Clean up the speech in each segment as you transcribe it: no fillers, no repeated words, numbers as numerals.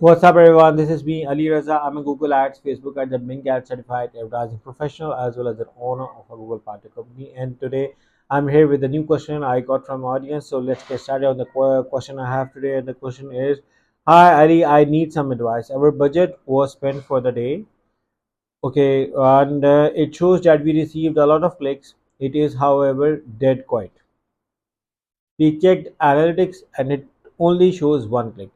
What's up, everyone? This is me, Ali Raza. I'm a Google Ads, Facebook Ads, and Bing Ads certified advertising professional, as well as the owner of a Google Partner company. And today, I'm here with a new question I got from audience. So let's get started on the question I have today. And the question is, Hi Ali, I need some advice. Our budget was spent for the day. Okay, and it shows that we received a lot of clicks. It is, however, dead quiet. We checked analytics and it only shows one click.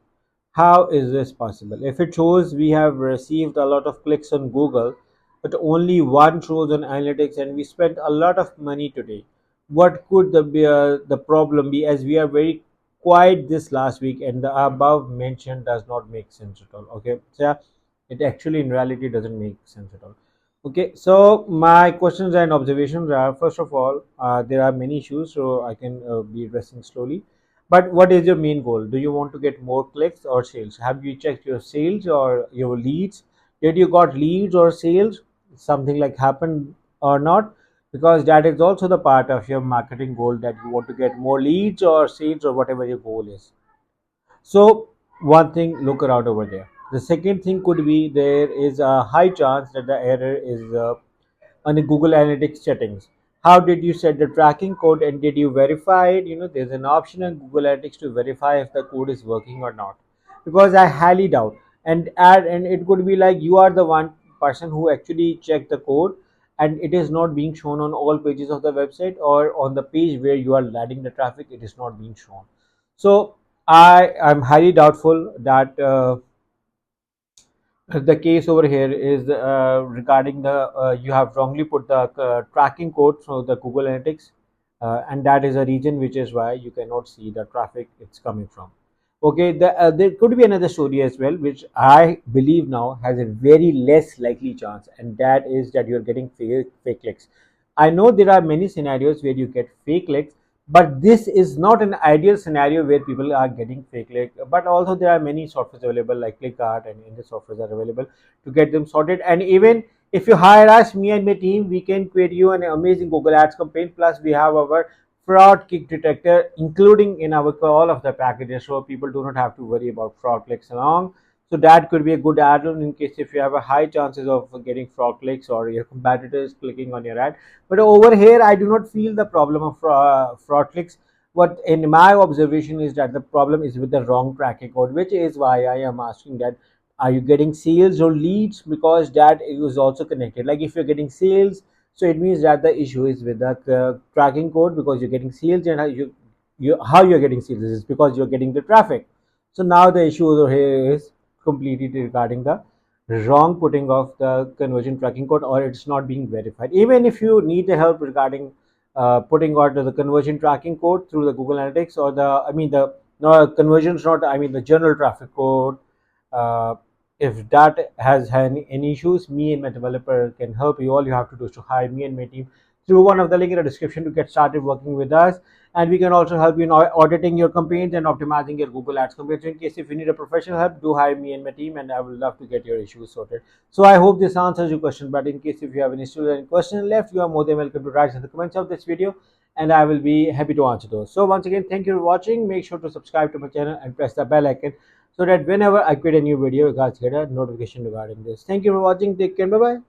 How is this possible? If it shows we have received a lot of clicks on Google, but only one shows on analytics and we spent a lot of money today, what could the problem be, as we are very quiet this last week and the above mentioned does not make sense at all. Okay, so yeah, it actually in reality doesn't make sense at all. Okay, so my questions and observations are, first of all, there are many issues, so I can be addressing slowly. But what is your main goal? Do you want to get more clicks or sales? Have you checked your sales or your leads? Did you got leads or sales? Something like happened or not? Because that is also the part of your marketing goal, that you want to get more leads or sales or whatever your goal is. So one thing, look around over there. The second thing could be there is a high chance that the error is on the Google Analytics settings. How did you set the tracking code and did you verify it? There's an option in Google Analytics to verify if the code is working or not. Because I highly doubt. And it could be like you are the one person who actually checked the code and it is not being shown on all pages of the website, or on the page where you are adding the traffic, it is not being shown. So I am highly doubtful that the case over here is regarding the you have wrongly put the tracking code for the Google Analytics, and that is a reason which is why you cannot see the traffic it's coming from. Okay, there could be another story as well, which I believe now has a very less likely chance, and that is that you're getting fake clicks. I know there are many scenarios where you get fake clicks, but this is not an ideal scenario where people are getting fake click. But also there are many softwares available like ClickArt and Indus softwares are available to get them sorted. And even if you hire us, me and my team, we can create you an amazing Google Ads campaign. Plus we have our fraud kick detector including in our all of the packages, so people do not have to worry about fraud clicks along. So that could be a good add-on in case if you have a high chances of getting fraud clicks or your competitors clicking on your ad. But over here, I do not feel the problem of fraud clicks. What in my observation is that the problem is with the wrong tracking code, which is why I am asking that are you getting sales or leads, because that is also connected. Like if you're getting sales, so it means that the issue is with the tracking code, because you're getting sales, and how you're getting sales is because you're getting the traffic. So now the issue over here is completely regarding the wrong putting of the conversion tracking code, or it's not being verified. Even if you need the help regarding putting out the conversion tracking code through the Google Analytics, or the no conversions, not I mean the general traffic code. uh, if that has any issues, me and my developer can help you. All you have to do is to hire me and my team through one of the link in the description to get started working with us. And we can also help you in auditing your campaigns and optimizing your Google Ads campaigns. In case if you need a professional help, do hire me and my team, and I would love to get your issues sorted. So I hope this answers your question. But in case if you have any issues or any question left, you are more than welcome to write in the comments of this video, and I will be happy to answer those. So once again, thank you for watching. Make sure to subscribe to my channel and press the bell icon so that whenever I create a new video, you guys get a notification regarding this. Thank you for watching. Take care. Bye bye.